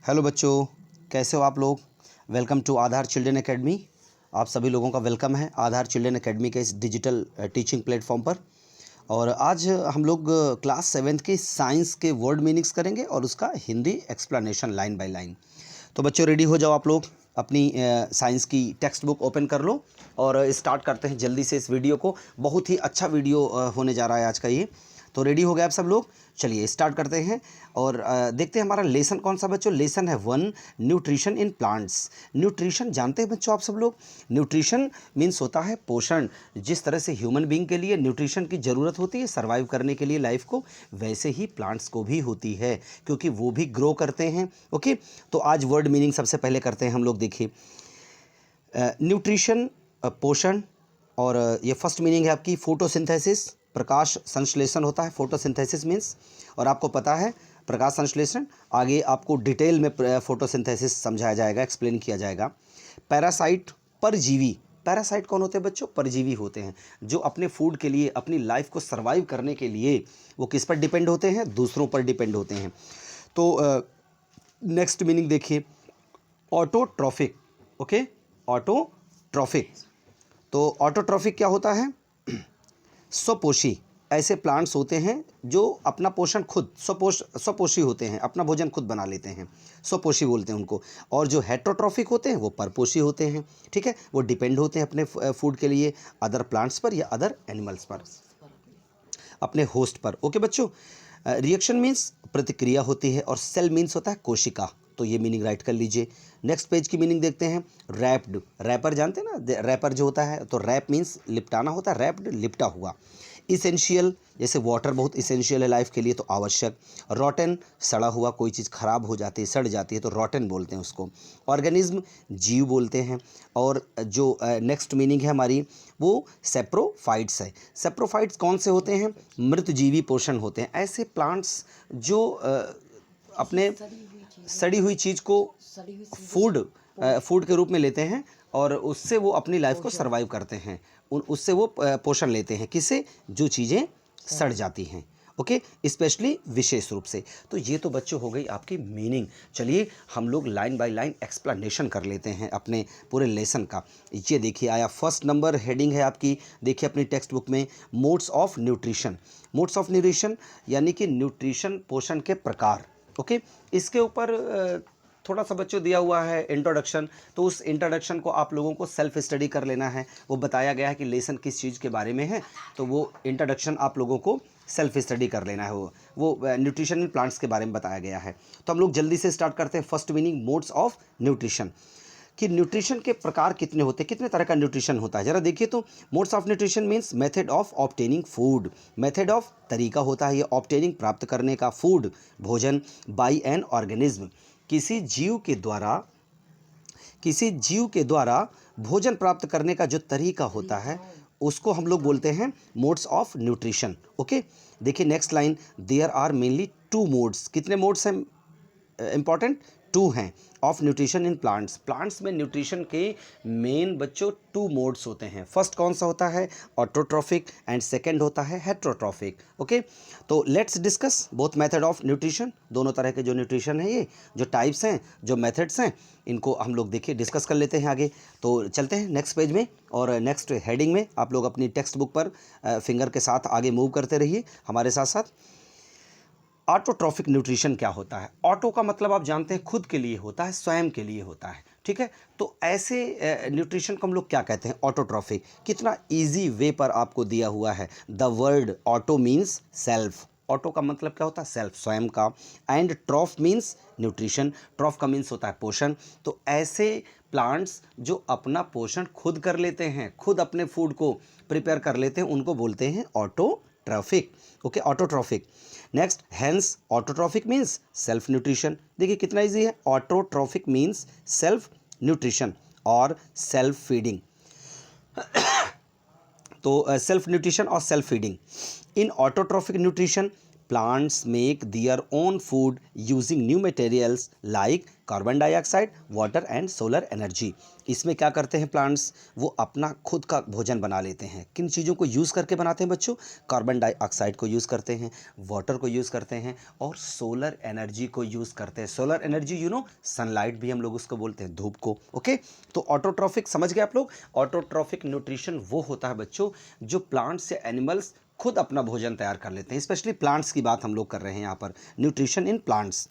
Hello बच्चों, कैसे हो आप लोग। Welcome to Aadhaar children academy. आप सभी लोगों का वेलकम है आधार चिल्ड्रन एकेडमी के इस डिजिटल टीचिंग प्लेटफॉर्म पर। और आज हम लोग क्लास 7th के साइंस के वर्ड मीनिंग्स करेंगे और उसका Hindi explanation line by line. तो बच्चों रेडी हो जाओ आप लोग, अपनी साइंस की टेक्स्ट बुक ओपन कर लो और स्टार्ट करते हैं जल्दी से इस वीडियो को। बहुत ही अच्छा वीडियो होने जा रहा है आज का ये। तो रेडी हो गए आप सब लोग, चलिए स्टार्ट करते हैं और देखते हैं हमारा लेसन कौन सा बच्चों। लेसन है 1, न्यूट्रिशन इन प्लांट्स। न्यूट्रिशन जानते हैं बच्चों आप सब लोग। न्यूट्रिशन मीन्स होता है पोषण। जिस तरह से ह्यूमन बीइंग के लिए न्यूट्रिशन की ज़रूरत होती है सर्वाइव करने के लिए लाइफ को, वैसे ही प्लांट्स को भी होती है क्योंकि वो भी ग्रो करते हैं। ओके, तो आज वर्ड मीनिंग सबसे पहले करते हैं हम लोग। देखिए न्यूट्रिशन पोषण, और ये फर्स्ट मीनिंग है आपकी फोटोसिंथेसिस, प्रकाश संश्लेषण होता है फोटोसिंथेसिस मीन्स। और आपको पता है प्रकाश संश्लेषण, आगे आपको डिटेल में फोटोसिंथेसिस समझाया जाएगा, एक्सप्लेन किया जाएगा। पैरासाइट परजीवी। पैरासाइट कौन होते हैं बच्चों? परजीवी होते हैं जो अपने फूड के लिए, अपनी लाइफ को सर्वाइव करने के लिए वो किस पर डिपेंड होते हैं? दूसरों पर डिपेंड होते हैं। तो नेक्स्ट मीनिंग देखिए, ऑटोट्रॉफिक। Okay, autotrophic. तो ऑटोट्रॉफिक क्या होता है? स्वपोषी। ऐसे प्लांट्स होते हैं जो अपना पोषण खुद स्वपोषी होते हैं, अपना भोजन खुद बना लेते हैं, स्वपोषी बोलते हैं उनको। और जो हेट्रोट्रॉफिक होते हैं वो परपोषी होते हैं। ठीक है, वो डिपेंड होते हैं अपने फूड के लिए अदर प्लांट्स पर या अदर एनिमल्स पर, अपने होस्ट पर। ओके बच्चों, रिएक्शन मीन्स प्रतिक्रिया होती है और सेल मीन्स होता है कोशिका। तो ये मीनिंग राइट कर लीजिए। नेक्स्ट पेज की मीनिंग देखते हैं। रैप्ड। रैपर जानते हैं ना, रैपर जो होता है, तो रैप मीन्स लिपटाना होता है, रैप्ड लिपटा हुआ। इसेंशियल, जैसे वाटर बहुत इसेंशियल है लाइफ के लिए, तो आवश्यक। रॉटन, सड़ा हुआ, कोई चीज़ खराब हो जाती है, सड़ जाती है तो रॉटन बोलते हैं उसको। ऑर्गेनिज्म, जीव बोलते हैं। और जो नेक्स्ट मीनिंग है हमारी वो सेप्रोफाइट्स है। सेप्रोफाइट्स कौन से होते हैं? मृतजीवी पोषण होते हैं। ऐसे प्लांट्स जो अपने सड़ी हुई चीज़ को फूड के रूप में लेते हैं और उससे वो अपनी लाइफ को सर्वाइव करते हैं। उससे वो पोषण लेते हैं। किससे? जो चीज़ें सड़ जाती हैं। ओके, स्पेशली विशेष रूप से। तो ये तो बच्चों हो गई आपकी मीनिंग। चलिए हम लोग लाइन बाय लाइन एक्सप्लेनेशन कर लेते हैं अपने पूरे लेसन का। ये देखिए आया फर्स्ट नंबर, हेडिंग है आपकी, देखिए अपनी टेक्स्ट बुक में, modes of nutrition. Modes of nutrition यानी कि न्यूट्रिशन पोषण के प्रकार। ओके, इसके ऊपर थोड़ा सा बच्चों दिया हुआ है इंट्रोडक्शन, तो उस इंट्रोडक्शन को आप लोगों को सेल्फ स्टडी कर लेना है। वो बताया गया है कि लेसन किस चीज़ के बारे में है, तो वो इंट्रोडक्शन आप लोगों को सेल्फ स्टडी कर लेना है। वो न्यूट्रिशन इन प्लांट्स के बारे में बताया गया है। तो हम लोग जल्दी से स्टार्ट करते हैं। First meaning modes of nutrition, कि न्यूट्रिशन के प्रकार कितने होते हैं, कितने तरह का न्यूट्रिशन होता है। ज़रा देखिए तो, modes of nutrition means method of obtaining food. Method of तरीका होता है ये ऑब्टेनिंग प्राप्त करने का, फूड भोजन, बाय एन ऑर्गेनिज्म किसी जीव के द्वारा भोजन प्राप्त करने का जो तरीका होता है उसको हम लोग बोलते हैं मोड्स ऑफ न्यूट्रिशन। ओके, देखिए next line, there are mainly 2 modes. कितने मोड्स हैं इंपॉर्टेंट? 2 हैं of nutrition in plants. Plants में न्यूट्रिशन के मेन बच्चों 2 मोड्स होते हैं। फर्स्ट कौन सा होता है? ऑटोट्रॉफिक, एंड सेकंड होता है हेट्रोट्रॉफिक। ओके, तो let's discuss both method of nutrition. दोनों तरह के जो न्यूट्रिशन है, ये जो टाइप्स हैं, जो मेथड्स हैं, इनको हम लोग देखिए डिस्कस कर लेते हैं आगे। तो चलते हैं नेक्स्ट पेज में और नेक्स्ट हेडिंग में। आप लोग अपनी टेक्स्ट बुक पर फिंगर के साथ आगे मूव करते रहिए हमारे साथ साथ। ऑटोट्रॉफिक न्यूट्रिशन क्या होता है? ऑटो का मतलब आप जानते हैं खुद के लिए होता है, स्वयं के लिए होता है। ठीक है, तो ऐसे न्यूट्रिशन को हम लोग क्या कहते हैं? ऑटोट्रॉफिक। कितना इजी वे पर आपको दिया हुआ है। The word auto means self. Auto का मतलब क्या होता है? सेल्फ, स्वयं का। And ट्रॉफ means nutrition. ट्रॉफ का मीन्स होता है पोषण। तो ऐसे प्लांट्स जो अपना पोषण खुद कर लेते हैं, खुद अपने फूड को प्रिपेयर कर लेते हैं, उनको बोलते हैं autotrophic. Okay, autotrophic. Next, hence autotrophic means self nutrition. देखिए कितना इजी है। ऑटोट्रॉफिक मीन्स सेल्फ न्यूट्रिशन और सेल्फ फीडिंग। तो सेल्फ न्यूट्रिशन और self feeding. In autotrophic nutrition plants make their own food using new materials like carbon dioxide, water and solar energy. इसमें क्या करते हैं प्लांट्स, वो अपना खुद का भोजन बना लेते हैं। किन चीज़ों को यूज़ करके बनाते हैं बच्चों? कार्बन डाइऑक्साइड को यूज़ करते हैं, वाटर को यूज़ करते हैं और सोलर एनर्जी को यूज़ करते हैं। सोलर एनर्जी सनलाइट भी हम लोग उसको बोलते हैं, धूप को। ओके, तो ऑटोट्रॉफिक समझ गए आप लोग? ऑटोट्रॉफिक न्यूट्रिशन वो होता है बच्चों जो प्लांट्स या एनिमल्स खुद अपना भोजन तैयार कर लेते हैं। स्पेशली प्लांट्स की बात हम लोग कर रहे हैं यहाँ पर, nutrition in plants.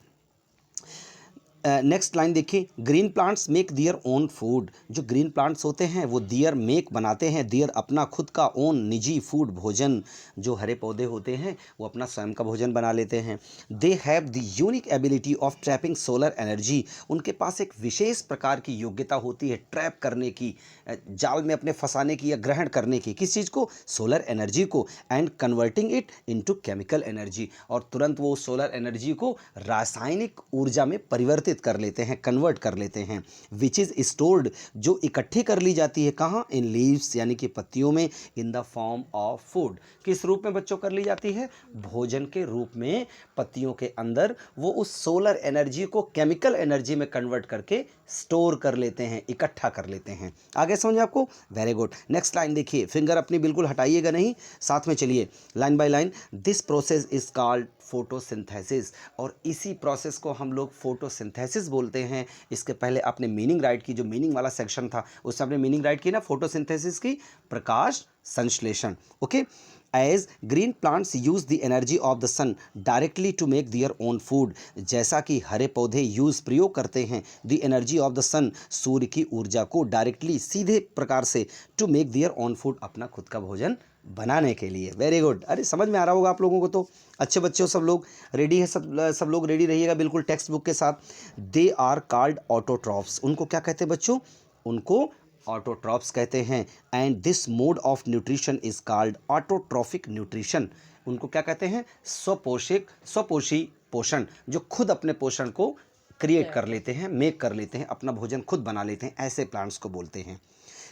Next line देखिए, green plants make their own food. जो ग्रीन प्लांट्स होते हैं वो दियर मेक बनाते हैं, दियर अपना खुद का ओन निजी फूड भोजन। जो हरे पौधे होते हैं वो अपना स्वयं का भोजन बना लेते हैं। They have the unique ability of trapping solar energy. उनके पास एक विशेष प्रकार की योग्यता होती है ट्रैप करने की, जाल में अपने फंसाने की या ग्रहण करने की। किस चीज़ को? सोलर एनर्जी को। And converting it into chemical energy, और तुरंत वो सोलर एनर्जी को रासायनिक ऊर्जा में परिवर्तित कर लेते हैं, कन्वर्ट कर लेते हैं। विच इज स्टोर्ड, जो इकट्ठी कर ली जाती है कहाँ? इन लीव्स, यानी कि पत्तियों में। In the form of food, किस रूप में बच्चों कर ली जाती है? भोजन के रूप में। पत्तियों के अंदर वो उस सोलर एनर्जी को केमिकल एनर्जी में कन्वर्ट करके स्टोर कर लेते हैं, इकट्ठा कर लेते हैं। आगे समझ आपको? Very good. नेक्स्ट लाइन देखिए, फिंगर अपनी बिल्कुल हटाइएगा नहीं, साथ में चलिए line by line. This process is called photosynthesis, और इसी प्रोसेस को हम लोग फोटोसिंथेसिस बोलते हैं। इसके पहले आपने मीनिंग राइट की, जो मीनिंग वाला सेक्शन था उससे आपने मीनिंग राइट की ना, फोटोसिंथेसिस की, प्रकाश संश्लेषण। Okay, as green plants use the energy of the sun directly to make their own food. जैसा कि हरे पौधे प्रयोग करते हैं the energy of the sun, सूर्य की ऊर्जा को डायरेक्टली, सीधे प्रकार से, to make their own food, अपना खुद का भोजन बनाने के लिए। Very good. अरे समझ में आ रहा होगा आप लोगों को तो। अच्छे बच्चों, सब लोग रेडी है? सब लोग रेडी रहिएगा बिल्कुल टेक्स्ट बुक के साथ। They are called autotrophs. उनको क्या कहते हैं बच्चों? उनको ऑटोट्रॉफ्स कहते हैं। And this mode of nutrition is called autotrophic nutrition. उनको क्या कहते हैं? स्वपोषी पोषण, जो खुद अपने पोषण को क्रिएट कर लेते हैं, मेक कर लेते हैं, अपना भोजन खुद बना लेते हैं, ऐसे प्लांट्स को बोलते हैं।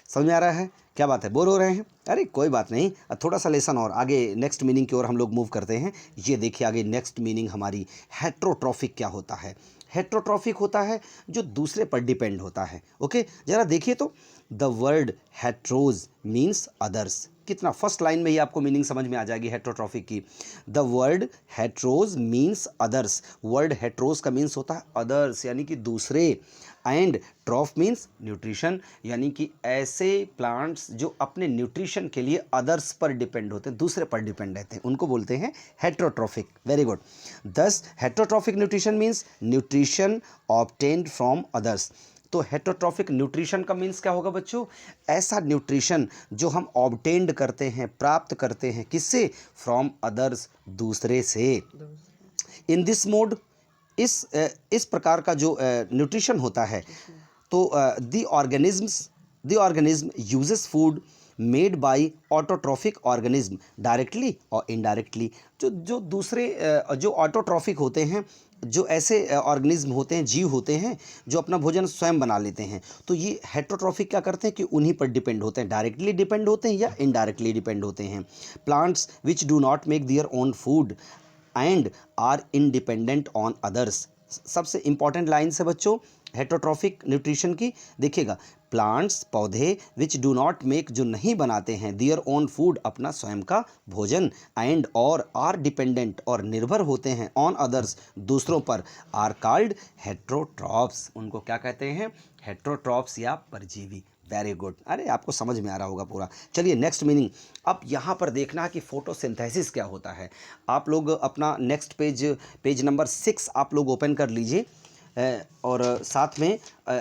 समझ में आ रहा है? क्या बात है, बोर हो रहे हैं? अरे कोई बात नहीं, थोड़ा सा लेसन और आगे नेक्स्ट मीनिंग की ओर हम लोग मूव करते हैं। ये देखिए आगे नेक्स्ट मीनिंग हमारी, हेट्रोट्रॉफिक क्या होता है? हेट्रोट्रॉफिक होता है जो दूसरे पर डिपेंड होता है। ओके, जरा देखिए तो, the word heteros means others. कितना, फर्स्ट लाइन में ही आपको मीनिंग समझ में आ जाएगी हेट्रोट्रॉफिक की। The word heteros means others. Word heteros का मीन्स होता है अदर्स, यानी कि दूसरे। एंड ट्रॉफ मीन्स न्यूट्रिशन, यानी कि ऐसे प्लांट्स जो अपने न्यूट्रिशन के लिए अदर्स पर डिपेंड होते हैं, दूसरे पर डिपेंड रहते हैं, उनको बोलते हैं heterotrophic. Very good. Thus heterotrophic nutrition means nutrition obtained from others. तो हेट्रोट्रॉफिक न्यूट्रिशन का मीन्स क्या होगा बच्चों? ऐसा न्यूट्रिशन जो हम ऑब्टेन्ड करते हैं, प्राप्त करते हैं, किससे? फ्रॉम अदर्स, दूसरे से। इन दिस मोड, इस प्रकार का जो न्यूट्रिशन होता है, तो the organism uses food made by autotrophic organism directly और इनडायरेक्टली। जो दूसरे जो ऑटोट्रॉफिक होते हैं, जो ऐसे ऑर्गेनिज्म होते हैं, जीव होते हैं जो अपना भोजन स्वयं बना लेते हैं, तो ये हेट्रोट्रॉफिक क्या करते हैं कि उन्हीं पर डिपेंड होते हैं, डायरेक्टली डिपेंड होते हैं या इनडायरेक्टली डिपेंड होते हैं। Plants which do not make their own food and are independent on others. सबसे इंपॉर्टेंट लाइन है बच्चों हेट्रोट्रॉफिक न्यूट्रिशन की, देखिएगा, प्लांट्स, पौधे, विच डू नॉट मेक, जो नहीं बनाते हैं, दियर ओन फूड, अपना स्वयं का भोजन, एंड और आर डिपेंडेंट, और निर्भर होते हैं, ऑन अदर्स, दूसरों पर, आर कॉल्ड हेट्रोट्रॉफ्स। उनको क्या कहते हैं? हेट्रोट्रॉफ्स या परजीवी। Very good. अरे आपको समझ में आ रहा होगा पूरा। चलिए नेक्स्ट मीनिंग। अब यहाँ पर देखना है कि फोटोसिंथेसिस क्या होता है। आप लोग अपना नेक्स्ट पेज नंबर 6 आप लोग ओपन कर लीजिए, और साथ में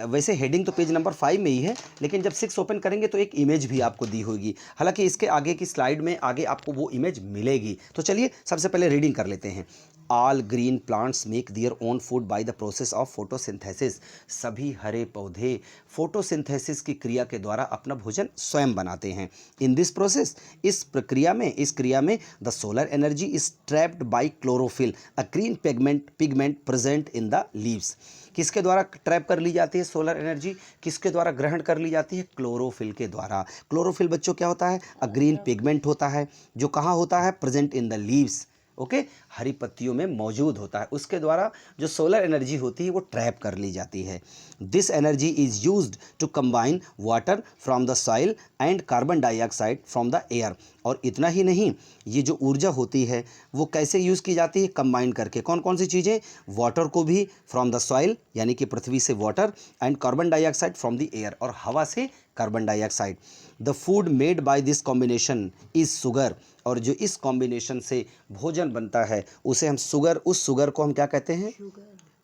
वैसे हेडिंग तो पेज नंबर 5 में ही है, लेकिन जब 6 ओपन करेंगे तो एक इमेज भी आपको दी होगी। हालांकि इसके आगे की स्लाइड में आगे आपको वो इमेज मिलेगी। तो चलिए सबसे पहले रीडिंग कर लेते हैं। All green plants make their own food by the process of photosynthesis. सभी हरे पौधे फोटोसिंथेसिस की क्रिया के द्वारा अपना भोजन स्वयं बनाते हैं। इन दिस प्रोसेस, इस क्रिया में the solar energy is trapped bye chlorophyll, a green pigment present in the leaves. किसके द्वारा ट्रैप कर ली जाती है सोलर एनर्जी? किसके द्वारा ग्रहण कर ली जाती है? क्लोरोफिल के द्वारा। क्लोरोफिल बच्चों क्या होता है? अ ग्रीन पिगमेंट होता है, जो कहाँ होता है? Present in the leaves. Okay, हरी पत्तियों में मौजूद होता है, उसके द्वारा जो सोलर एनर्जी होती है वो ट्रैप कर ली जाती है। This energy is used to combine water from the soil and carbon dioxide from the air. और इतना ही नहीं, ये जो ऊर्जा होती है वो कैसे यूज़ की जाती है, कंबाइन करके। कौन कौन सी चीज़ें, वाटर को भी फ्रॉम द सॉइल यानी कि पृथ्वी से water, and carbon dioxide from the air, और हवा से carbon dioxide. The food made by this combination is sugar. और जो इस कॉम्बिनेशन से भोजन बनता है उसे हम शुगर, उस शुगर को हम क्या कहते हैं,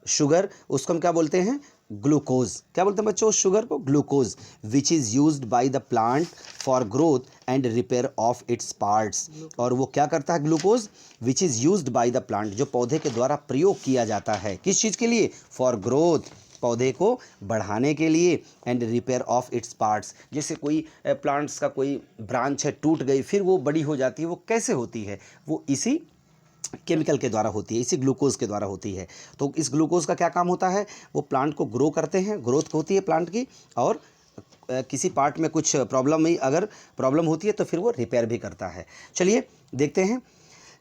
शुगर, उसको हम क्या बोलते हैं, ग्लूकोज। क्या बोलते हैं बच्चों उस शुगर को, glucose, which is used by the plant for growth and repair of its parts. और वो क्या करता है glucose, which is used by the plant, जो पौधे के द्वारा प्रयोग किया जाता है, किस चीज़ के लिए, फॉर ग्रोथ, पौधे को बढ़ाने के लिए, and repair of its parts. जैसे कोई प्लांट्स का कोई ब्रांच है, टूट गई, फिर वो बड़ी हो जाती है, वो कैसे होती है, वो इसी केमिकल के द्वारा होती है, इसी ग्लूकोज के द्वारा होती है। तो इस ग्लूकोज का क्या काम होता है, वो प्लांट को ग्रो करते हैं, ग्रोथ होती है प्लांट की, और किसी पार्ट में कुछ प्रॉब्लम ही अगर प्रॉब्लम होती है तो फिर वो रिपेयर भी करता है। चलिए देखते हैं।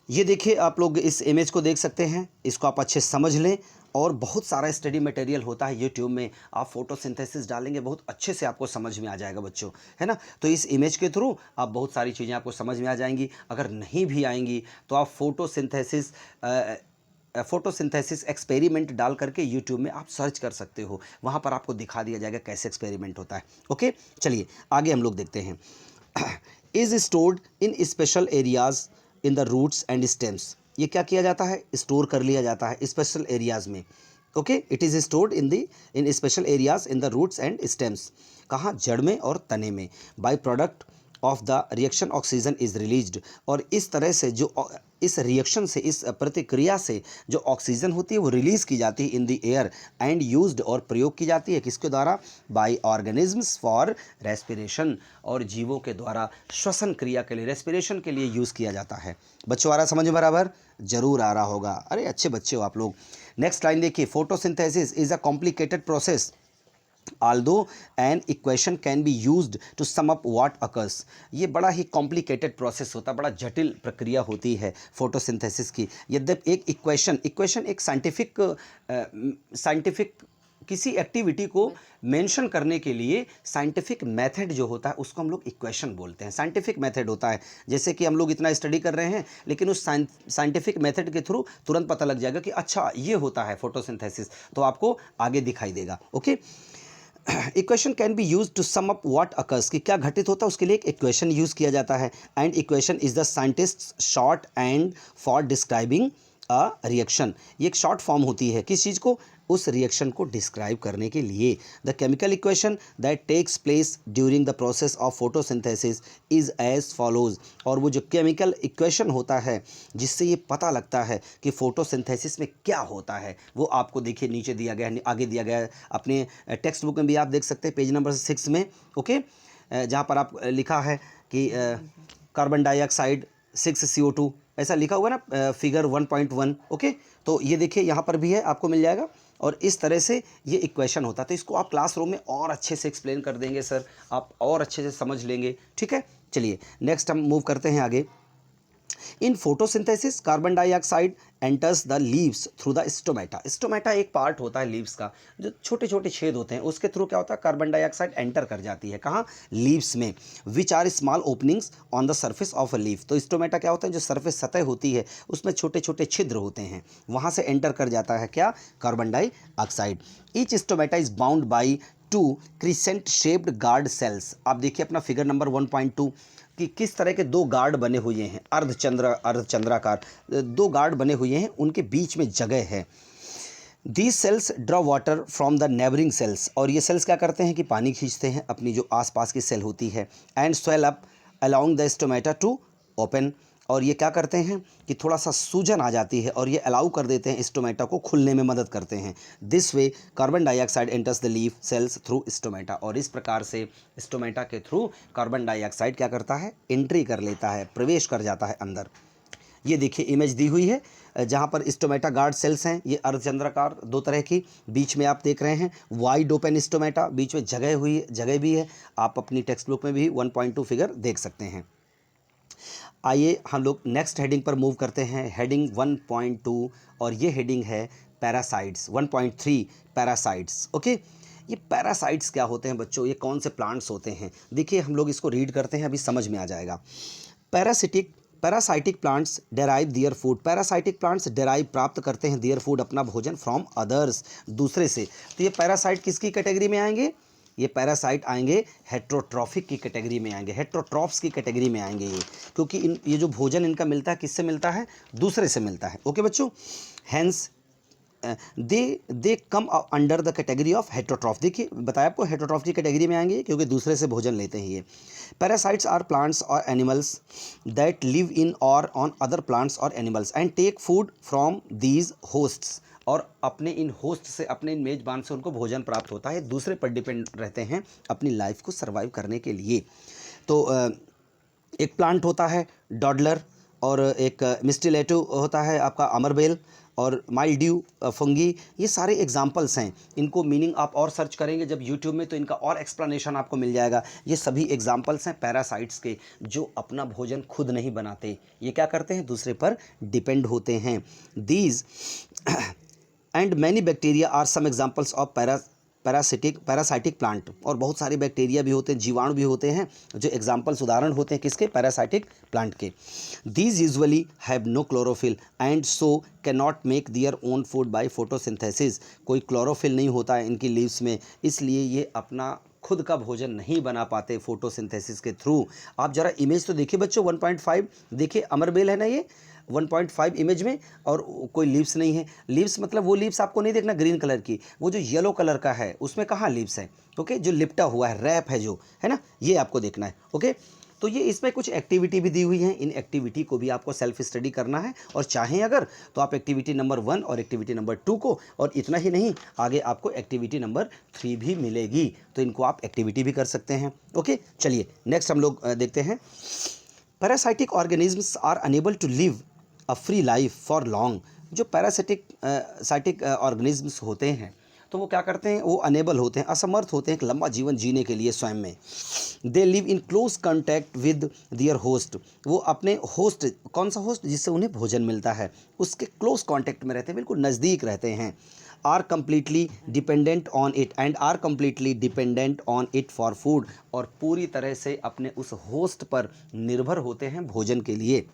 ये देखिए, आप लोग इस इमेज को देख सकते हैं, इसको आप अच्छे समझ लें। और बहुत सारा स्टडी मटेरियल होता है यूट्यूब में, आप फोटोसिंथेसिस डालेंगे बहुत अच्छे से आपको समझ में आ जाएगा बच्चों, है ना। तो इस इमेज के थ्रू आप बहुत सारी चीज़ें आपको समझ में आ जाएंगी। अगर नहीं भी आएंगी तो आप फोटोसिंथेसिस एक्सपेरिमेंट डाल करके यूट्यूब में आप सर्च कर सकते हो, वहाँ पर आपको दिखा दिया जाएगा कैसे एक्सपेरिमेंट होता है। ओके, चलिए आगे हम लोग देखते हैं। Is stored in special areas in the roots and stems. ये क्या किया जाता है, स्टोर कर लिया जाता है स्पेशल एरियाज में। Okay, it is stored in special areas in the roots and stems. कहाँ, जड़ में और तने में। By product of the reaction oxygen is released. और इस तरह से जो इस रिएक्शन से, इस प्रतिक्रिया से जो ऑक्सीजन होती है वो रिलीज़ की जाती है in the air, and used, और प्रयोग की जाती है किसके द्वारा, बाय ऑर्गेनिजम्स फॉर रेस्पिरेशन, और जीवों के द्वारा श्वसन क्रिया के लिए, रेस्पिरेशन के लिए यूज़ किया जाता है। बच्चों आ रहा समझ में बराबर, जरूर आ रहा होगा, अरे अच्छे बच्चे हो आप लोग। नेक्स्ट लाइन देखिए, photosynthesis is a complicated process although an equation can be used to sum up what occurs। ये बड़ा ही कॉम्प्लिकेटेड प्रोसेस होता है, बड़ा जटिल प्रक्रिया होती है फोटोसिंथेसिस की। यद्यपि एक इक्वेशन एक साइंटिफिक किसी एक्टिविटी को मेंशन करने के लिए साइंटिफिक मेथड जो होता है उसको हम लोग इक्वेशन बोलते हैं, साइंटिफिक मेथड होता है। जैसे कि हम लोग इतना स्टडी कर रहे हैं, लेकिन उस साइंटिफिक मेथड के थ्रू तुरंत पता लग जाएगा कि अच्छा ये होता है फोटोसिंथेसिस, तो आपको आगे दिखाई देगा। Okay, equation can be use to sum up what occurs, कि क्या घटित होता है उसके लिए एक इक्वेशन यूज किया जाता है। And equation is the scientist short and for describing a reaction. ये एक शॉर्ट फॉर्म होती है किस चीज़ को, उस रिएक्शन को डिस्क्राइब करने के लिए। The chemical equation that takes place during the process of photosynthesis is as follows. और वो जो केमिकल इक्वेशन होता है जिससे ये पता लगता है कि फोटोसिंथेसिस में क्या होता है, वो आपको देखिए नीचे दिया गया है, आगे दिया गया है, अपने टेक्स्ट बुक में भी आप देख सकते हैं पेज नंबर 6 में। ओके, जहाँ पर आप लिखा है कि कार्बन डाइऑक्साइड 6 CO2 ऐसा लिखा हुआ ना, फिगर 1.1। ओके, तो ये देखिए यहाँ पर भी है, आपको मिल जाएगा। और इस तरह से ये इक्वेशन होता है, तो इसको आप क्लासरूम में और अच्छे से एक्सप्लेन कर देंगे सर, आप और अच्छे से समझ लेंगे। ठीक है, चलिए नेक्स्ट हम मूव करते हैं आगे। In photosynthesis carbon dioxide enters the leaves through the stomata. Stomata एक पार्ट होता है लीव्स का, जो छोटे छोटे छेद होते हैं, उसके थ्रू क्या होता है, कार्बन डाइऑक्साइड एंटर कर जाती है कहाँ, लीव्स में। Which are small openings on the surface of a leaf. तो स्टोमेटा क्या होता है, जो सर्फेस सतह होती है उसमें छोटे छोटे छिद्र होते हैं, वहाँ से एंटर कर जाता है क्या, carbon dioxide. Each stomata is bound by 2 crescent shaped guard cells. आप देखिए अपना फिगर नंबर 1.2 कि किस तरह के दो गार्ड बने हुए हैं, अर्धचंद्राकार दो गार्ड बने हुए हैं, उनके बीच में जगह है। These cells draw water from the neighbouring cells. और ये सेल्स क्या करते हैं कि पानी खींचते हैं अपनी जो आसपास की सेल होती है। And swell up along the stomata to open. और ये क्या करते हैं कि थोड़ा सा सूजन आ जाती है और ये अलाउ कर देते हैं स्टोमेटा को खुलने में मदद करते हैं। This way carbon dioxide enters the leaf cells through stomata. और इस प्रकार से स्टोमेटा के थ्रू कार्बन डाइऑक्साइड क्या करता है, एंट्री कर लेता है, प्रवेश कर जाता है अंदर। ये देखिए इमेज दी हुई है जहाँ पर स्टोमेटा गार्ड सेल्स हैं, ये अर्धचंद्राकार दो तरह की, बीच में आप देख रहे हैं वाइड ओपन स्टोमेटा, बीच में जगह भी है। आप अपनी टेक्स्ट बुक में भी 1.2 फिगर देख सकते हैं। आइए हम लोग नेक्स्ट हेडिंग पर मूव करते हैं, हेडिंग 1.2, और ये हेडिंग है पैरासाइट्स। 1.3 पैरासाइट्स। ओके, ये पैरासाइट्स क्या होते हैं बच्चों, ये कौन से प्लांट्स होते हैं? देखिए हम लोग इसको रीड करते हैं, अभी समझ में आ जाएगा। Parasitic plants derive their food. Parasitic plants derive प्राप्त करते हैं दियर फूड अपना भोजन फ्रॉम अदर्स, दूसरे से। तो ये पैरासाइट किसकी कैटेगरी में आएंगे? ये पैरासाइट आएंगे हेट्रोट्रॉफिक की कैटेगरी में आएंगे, हेट्रोट्रॉफ्स की कैटेगरी में आएंगे ये, क्योंकि ये जो भोजन इनका मिलता है किससे मिलता है? दूसरे से मिलता है। ओके बच्चों, hence they come under the category of heterotroph. देखिए बताया आपको, हेट्रोट्रॉफ की कैटेगरी में आएंगे क्योंकि दूसरे से भोजन लेते हैं ये। पैरासाइट्स आर प्लांट्स और एनिमल्स दैट लिव इन और ऑन अदर प्लांट्स और animals and take food from these hosts. और अपने इन होस्ट से, अपने इन मेजबान से उनको भोजन प्राप्त होता है, दूसरे पर डिपेंड रहते हैं अपनी लाइफ को सर्वाइव करने के लिए। तो एक प्लांट होता है डॉडलर, और एक मिस्टिलेटो होता है आपका अमरबेल, और माइल्ड्यू फंगी। ये सारे एग्जाम्पल्स हैं, इनको मीनिंग आप और सर्च करेंगे जब यूट्यूब में तो इनका और एक्सप्लेनेशन आपको मिल जाएगा। ये सभी एग्जाम्पल्स हैं पैरासाइट्स के, जो अपना भोजन खुद नहीं बनाते, ये क्या करते हैं? दूसरे पर डिपेंड होते हैं। These and many bacteria are some examples of parasitic plant. और बहुत सारे बैक्टीरिया भी होते हैं, जीवाणु भी होते हैं, जो एग्जाम्पल्स उदाहरण होते हैं किसके? पैरासाइटिक प्लांट के। These usually have no chlorophyll and so can not make their own food by photosynthesis. कोई क्लोरोफिल नहीं होता है इनकी लीव्स में, इसलिए ये अपना खुद का भोजन नहीं बना पाते फोटोसिंथेसिस के थ्रू। आप जरा इमेज तो देखिए बच्चों, 1.5 देखिए, अमरबेल है ना ये 1.5 इमेज में, और कोई लीव्स नहीं है। लीव्स मतलब वो लीव्स आपको नहीं देखना ग्रीन कलर की, वो जो येलो कलर का है उसमें कहाँ लीव्स है? ओके, जो लिपटा हुआ है, रैप है जो, है ना, ये आपको देखना है। ओके, तो ये इसमें कुछ एक्टिविटी भी दी हुई है, इन एक्टिविटी को भी आपको सेल्फ स्टडी करना है, और चाहें अगर तो आप एक्टिविटी नंबर 1 और एक्टिविटी नंबर 2 को, और इतना ही नहीं, आगे आपको एक्टिविटी नंबर 3 भी मिलेगी, तो इनको आप एक्टिविटी भी कर सकते हैं। ओके, चलिए नेक्स्ट हम लोग देखते हैं। Parasitic organisms are unable to live a free life for long. जो पैरासाइटिक ऑर्गेनिजम्स होते हैं तो वो क्या करते हैं? वो अनेबल होते हैं, असमर्थ होते हैं एक लंबा जीवन जीने के लिए स्वयं में। They live in close contact with their host. वो अपने होस्ट, कौन सा होस्ट? जिससे उन्हें भोजन मिलता है, उसके क्लोज कॉन्टैक्ट में रहते हैं, बिल्कुल नज़दीक रहते हैं। Are completely dependent on it and are completely dependent on it for food. और पूरी तरह से अपने उस होस्ट पर निर्भर होते हैं भोजन के लिए।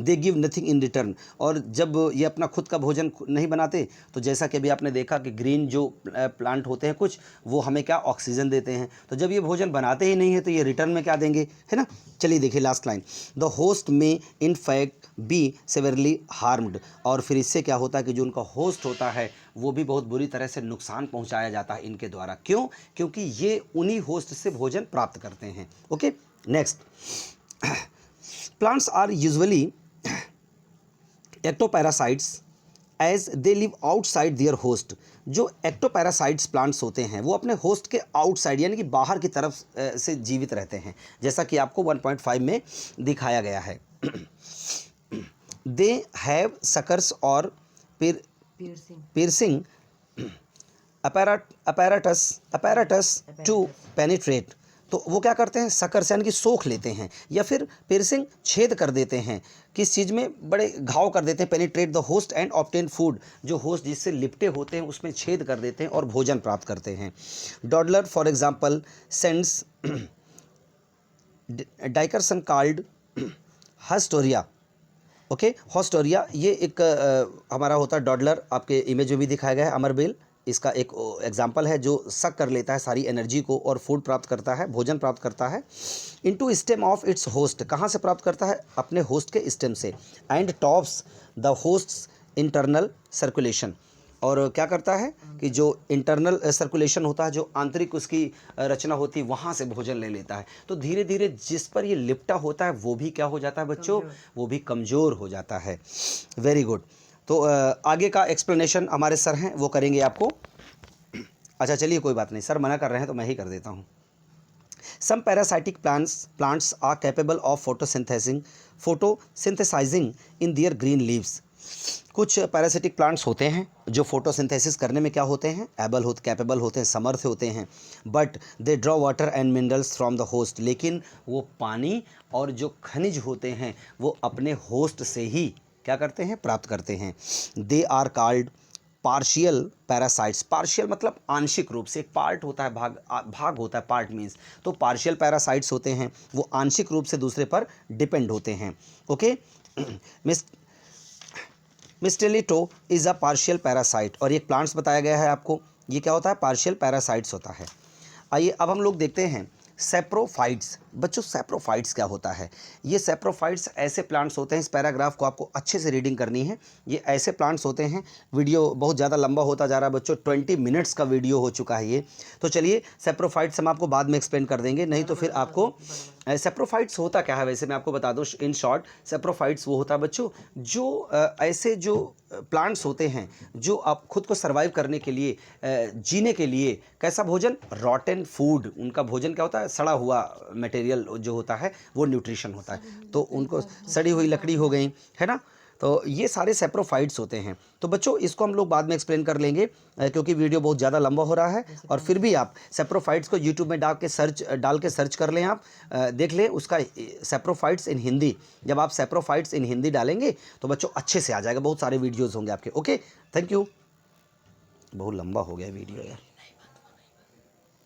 They give nothing in return. और जब ये अपना खुद का भोजन नहीं बनाते, तो जैसा कि अभी आपने देखा कि ग्रीन जो प्लांट होते हैं कुछ, वो हमें क्या? ऑक्सीजन देते हैं। तो जब ये भोजन बनाते ही नहीं है तो ये रिटर्न में क्या देंगे, है ना? चलिए देखिए लास्ट लाइन, द होस्ट में in fact be severely harmed. और फिर इससे क्या होता है कि जो उनका होस्ट होता है वो भी बहुत बुरी तरह से नुकसान पहुंचाया जाता है इनके द्वारा। क्यों? क्योंकि ये उन्हीं होस्ट से भोजन प्राप्त करते हैं। Okay, next, plants are usually ectoparasites as they live outside their host। जो एक्टोपैरासाइट्स प्लांट्स होते हैं वो अपने होस्ट के आउटसाइड यानी कि बाहर की तरफ से जीवित रहते हैं, जैसा कि आपको 1.5 में दिखाया गया है। दे हैव सकर्स और piercing apparatus टू पेनिट्रेट। तो वो क्या करते हैं? सकर्स यानी कि सोख लेते हैं, या फिर पियर्सिंग छेद कर देते हैं, किस चीज़ में? बड़े घाव कर देते हैं। Penetrate the host and obtain food. जो होस्ट जिससे लिपटे होते हैं उसमें छेद कर देते हैं और भोजन प्राप्त करते हैं। डॉडलर फॉर एग्जाम्पल सेंड्स डाइकरसन कॉल्ड हस्टोरिया। ओके, हॉस्टोरिया ये एक हमारा होता है डॉडलर, आपके इमेज में भी दिखाया गया है। अमरबेल इसका एक एग्जाम्पल है जो सक कर लेता है सारी एनर्जी को और फूड प्राप्त करता है, भोजन प्राप्त करता है। Into stem of its host. कहाँ से प्राप्त करता है? अपने होस्ट के स्टेम से। And tops the hosts internal circulation. और क्या करता है कि जो इंटरनल सर्कुलेशन होता है, जो आंतरिक उसकी रचना होती है, वहाँ से भोजन ले लेता है। तो धीरे धीरे जिस पर ये लिपटा होता है वो भी क्या हो जाता है बच्चों? वो भी कमज़ोर हो जाता है। Very good. तो आगे का एक्सप्लेनेशन हमारे सर हैं वो करेंगे आपको। अच्छा चलिए कोई बात नहीं, सर मना कर रहे हैं तो मैं ही कर देता हूँ। Some parasitic plants are capable of photosynthesising in their green leaves. कुछ पैरासिटिक प्लांट्स होते हैं जो फोटोसिंथेसिस करने में क्या होते हैं, कैपेबल होते हैं, समर्थ होते हैं, but they draw water and minerals from the host, लेकिन वो पानी और जो खनिज होते हैं वो अपने होस्ट से ही क्या करते हैं, प्राप्त करते हैं। They are called partial parasites. Partial मतलब आंशिक रूप से, एक पार्ट होता है, भाग होता है, पार्ट मीन्स, तो पार्शियल पैरासाइट्स होते हैं, वो आंशिक रूप से दूसरे पर डिपेंड होते हैं। Okay, mistletoe is a partial parasite, और ये प्लांट्स बताया गया है आपको, ये क्या होता है, पार्शियल पैरासाइट्स होता है। आइए अब हम लोग देखते हैं सेप्रोफाइट्स। बच्चों सेप्रोफाइट्स क्या होता है? ये सेप्रोफाइट्स ऐसे प्लांट्स होते हैं, इस पैराग्राफ को आपको अच्छे से रीडिंग करनी है। ये ऐसे प्लांट्स होते हैं, वीडियो बहुत ज़्यादा लंबा होता जा रहा है बच्चों, 20 मिनट्स का वीडियो हो चुका है ये। तो चलिए सेप्रोफाइट्स हम आपको बाद में एक्सप्लेन कर देंगे, नहीं तो फिर आपको सेप्रोफाइट्स होता क्या है वैसे मैं आपको बता दूं इन शॉर्ट। सेप्रोफाइट्स वो होता है बच्चों जो ऐसे जो प्लांट्स होते हैं जो आप खुद को सर्वाइव करने के लिए, जीने के लिए, कैसा भोजन, रॉटन फूड, उनका भोजन क्या होता है, सड़ा हुआ मटेरियल जो होता है वो न्यूट्रिशन होता है, तो उनको सड़ी हुई लकड़ी हो गई, है ना, तो ये सारे सेप्रोफाइट्स होते हैं। तो बच्चों इसको हम लोग बाद में एक्सप्लेन कर लेंगे क्योंकि वीडियो बहुत ज़्यादा लंबा हो रहा है, और फिर भी आप सेप्रोफाइट्स को यूट्यूब में डाल के सर्च कर लें, आप देख लें उसका सेप्रोफाइट्स इन हिंदी। जब आप सेप्रोफाइट्स इन हिंदी डालेंगे तो बच्चों अच्छे से आ जाएगा, बहुत सारे वीडियोज़ होंगे आपके। Okay, thank you. बहुत लंबा हो गया वीडियो यार।